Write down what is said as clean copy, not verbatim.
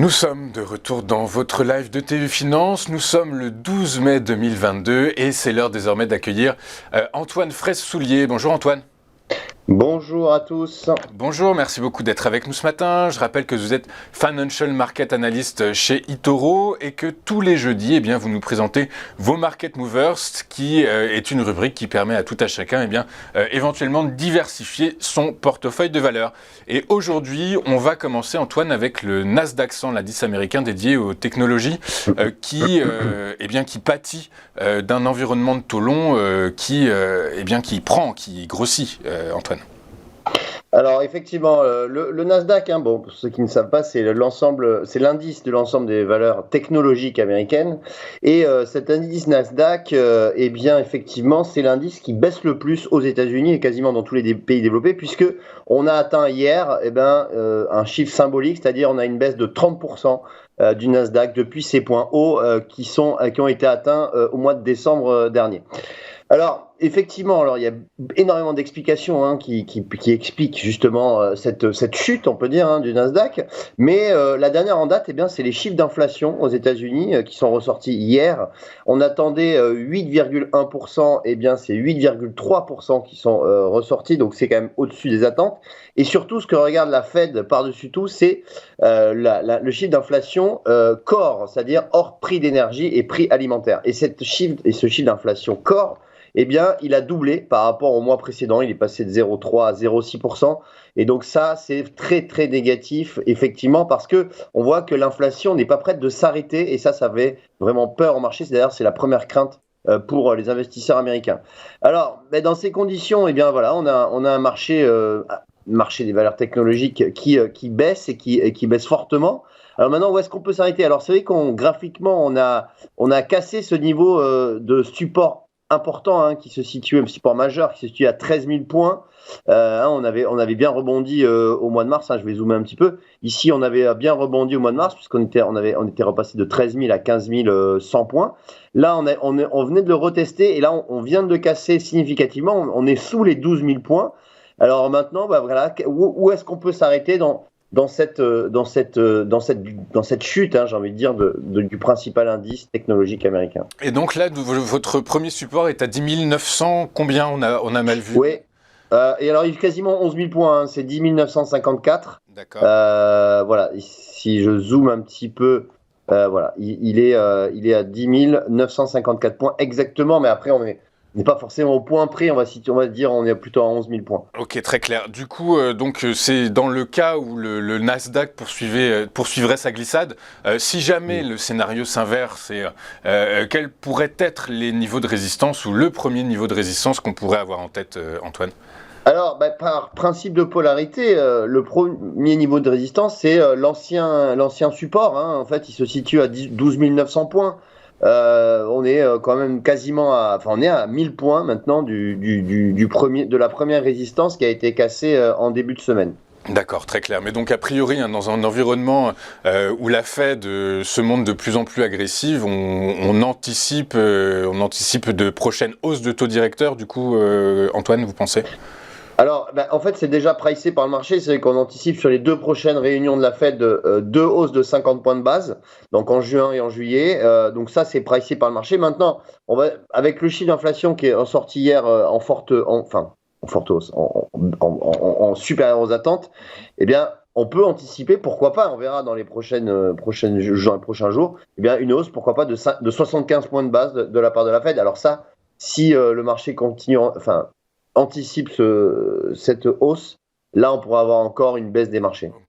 Nous sommes de retour dans votre live de TV Finance. Nous sommes le 12 mai 2022 et c'est l'heure désormais d'accueillir Antoine Fraisse-Soulier. Bonjour Antoine. Bonjour à tous. Bonjour, merci beaucoup d'être avec nous ce matin. Je rappelle que vous êtes Financial Market Analyst chez eToro et que tous les jeudis, vous nous présentez vos Market Movers, qui est une rubrique qui permet à tout à chacun éventuellement de diversifier son portefeuille de valeurs. Et aujourd'hui, on va commencer, Antoine, avec le Nasdaq 100, l'indice américain dédié aux technologies, qui pâtit d'un environnement de taux long qui grossit, Antoine. Alors effectivement, le Nasdaq, pour ceux qui ne savent pas, c'est l'indice de l'ensemble des valeurs technologiques américaines. Et cet indice Nasdaq, effectivement, c'est l'indice qui baisse le plus aux États-Unis et quasiment dans tous les pays développés, puisque on a atteint hier un chiffre symbolique, c'est-à-dire on a une baisse de 30% du Nasdaq depuis ces points hauts qui ont été atteints au mois de décembre dernier. Alors, effectivement, il y a énormément d'explications qui expliquent justement cette chute, on peut dire, du Nasdaq. Mais la dernière en date, c'est les chiffres d'inflation aux États-Unis qui sont ressortis hier. On attendait 8,1%, c'est 8,3% qui sont ressortis, donc c'est quand même au-dessus des attentes. Et surtout, ce que regarde la Fed par-dessus tout, c'est le chiffre d'inflation core, c'est-à-dire hors prix d'énergie et prix alimentaire. Et ce chiffre d'inflation core, il a doublé par rapport au mois précédent. Il est passé de 0,3 à 0,6%. Et donc ça, c'est très, très négatif, effectivement, parce que on voit que l'inflation n'est pas prête de s'arrêter. Et ça fait vraiment peur au marché. C'est la première crainte pour les investisseurs américains. Alors, dans ces conditions, on a un marché des valeurs technologiques qui baisse et qui baisse fortement. Alors maintenant, où est-ce qu'on peut s'arrêter? Alors, c'est vrai graphiquement, on a cassé ce niveau de support important qui se situe, un support majeur qui se situe à 13 000 points. On avait bien rebondi au mois de mars. Je vais zoomer un petit peu. Ici, on avait bien rebondi au mois de mars puisqu'on était repassé de 13 000 à 15 100 points. Là, on venait de le retester et là, on vient de le casser significativement. On est sous les 12 000 points. Alors maintenant, où est-ce qu'on peut s'arrêter dans cette chute, j'ai envie de dire, du principal indice technologique américain. Et donc là, votre premier support est à 10 900, combien on a mal vu? Oui, et alors il est quasiment 11 000 points, c'est 10 954. D'accord. Si je zoome un petit peu, il est à 10 954 points exactement, mais après on n'est pas forcément au point près, on va dire on est plutôt à 11 000 points. Ok, très clair. Du coup, c'est dans le cas où le Nasdaq poursuivrait sa glissade. Si jamais le scénario s'inverse, quels pourraient être les niveaux de résistance ou le premier niveau de résistance qu'on pourrait avoir en tête, Antoine? Alors, par principe de polarité, le premier niveau de résistance, c'est l'ancien support. En fait, il se situe à 12 900 points. On est quand même quasiment on est à 1000 points maintenant de la première résistance qui a été cassée en début de semaine. D'accord, très clair. Mais donc a priori, dans un environnement où la Fed se montre de plus en plus agressive, on anticipe de prochaines hausses de taux directeurs. Du coup, Antoine, vous pensez? Alors, en fait, c'est déjà pricé par le marché. C'est qu'on anticipe sur les 2 prochaines réunions de la Fed 2 hausses de 50 points de base, donc en juin et en juillet. Donc ça, c'est pricé par le marché. Maintenant, avec le chiffre d'inflation qui est ressorti hier en forte hausse, en supérieur aux attentes, on peut anticiper, pourquoi pas, on verra dans les prochains jours, une hausse, pourquoi pas, de 75 points de base de la part de la Fed. Alors ça, si le marché anticipe cette hausse, là on pourra avoir encore une baisse des marchés.